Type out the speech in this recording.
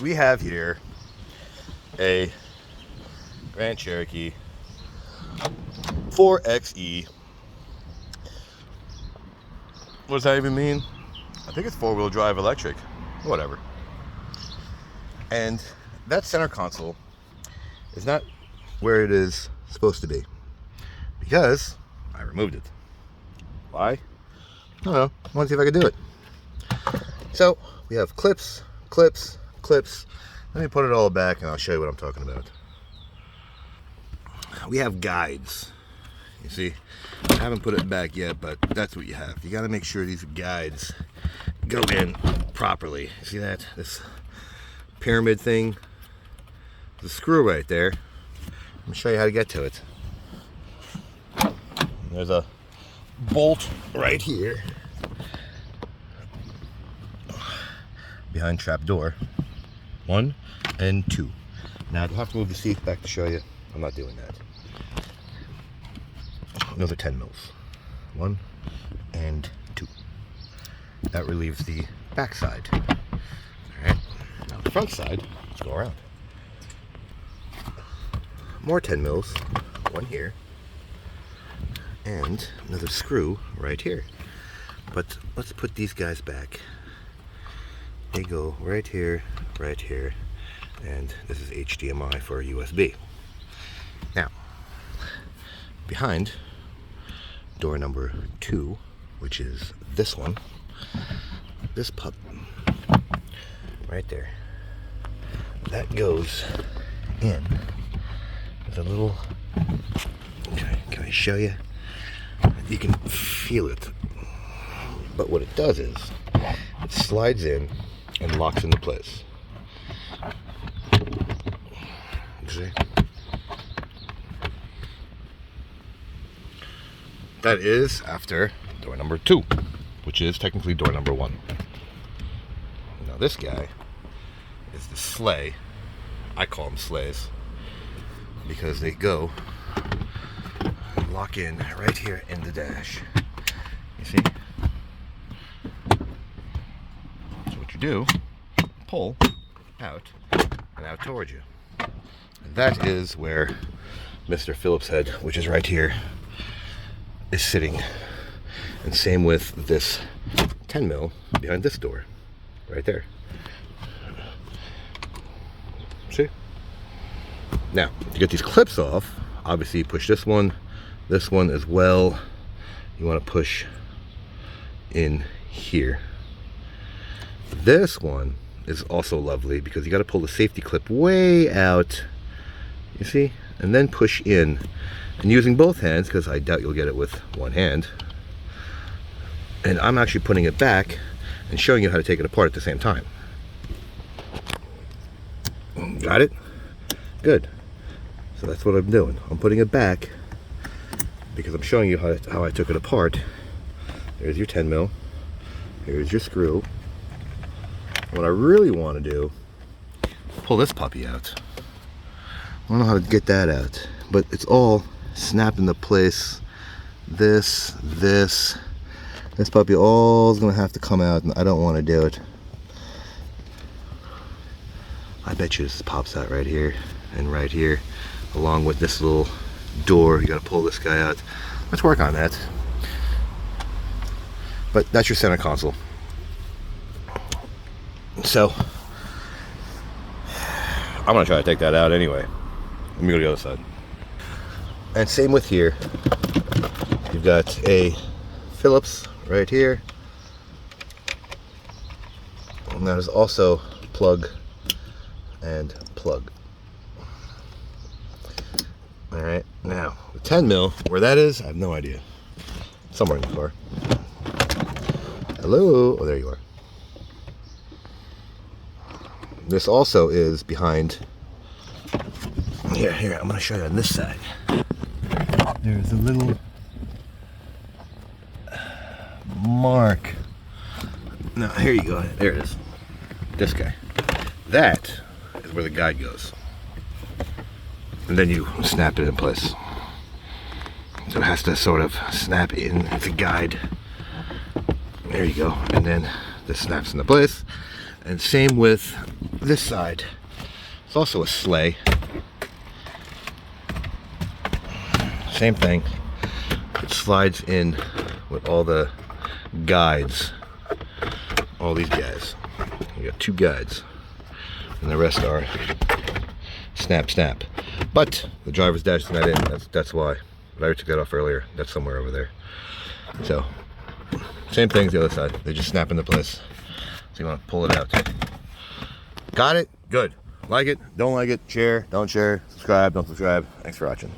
we have here a Grand Cherokee 4xe. What does that even mean? I think it's 4-wheel drive electric. Whatever. And that center console is not where it is supposed to be because I removed it. Why? I don't know. I want to see if I can do it. So we have clips. Let me put it all back and I'll show you what I'm talking about. We have guides. You see, I haven't put it back yet, but that's what you have. You got to make sure these guides go in properly. See that? This pyramid thing, the screw right there. Let me show you how to get to it. There's a bolt right here behind trap door 1 and 2. Now I'll have to move the seat back to show you. I'm not doing that. Another 10 mils 1 and 2. That relieves the back side. All right, now the front side, let's go around. More 10 mils, 1 here and another screw right here. But let's put these guys back. They go right here, and this is HDMI for USB. Now, behind door number 2, which is this one, this pup right there, that goes in with a little, can I show you? You can feel it, but what it does is it slides in and locks into place. You see? That is after door number 2, which is technically door number 1. Now this guy is the sleigh. I call them sleighs because they go and lock in right here in the dash. You see? So what you do, pull out and out towards you. And that is where Mr. Phillips head, which is right here, is sitting. And same with this 10 mil behind this door right there. See? Now to get these clips off, obviously you push this one as well. You want to push in here. This one is also lovely because you got to pull the safety clip way out, you see, and then push in. And using both hands, because I doubt you'll get it with one hand. And I'm actually putting it back and showing you how to take it apart at the same time. Got it? Good. So that's what I'm doing. I'm putting it back because I'm showing you how I took it apart. There's your 10 mil. Here's your screw. What I really want to do, pull this puppy out. I don't know how to get that out, but it's all snapped into place. This puppy all is gonna have to come out, and I don't want to do it. I bet you this pops out right here and right here, along with this little door. You got to pull this guy out. Let's work on that. But that's your center console. So I'm gonna try to take that out anyway. Let me go to the other side. And same with here. You've got a Phillips right here. And that is also plug and plug. Alright, now the 10 mil, where that is, I have no idea. Somewhere in the car. Hello? Oh, there you are. This also is behind. Here, I'm going to show you on this side. There's a little mark. No, here you go. There it is. This guy. That is where the guide goes. And then you snap it in place. So it has to sort of snap in. It's a guide. There you go. And then this snaps into place. And same with this side. It's also a sleigh. Same thing. It slides in with all the guides. All these guys. You got 2 guides. And the rest are snap, snap. But the driver's dash is not in. That's why. But I took that off earlier. That's somewhere over there. So, same thing as the other side. They just snap into place. So you want to pull it out. Got it? Good. Like it? Don't like it? Share? Don't share? Subscribe? Don't subscribe? Thanks for watching.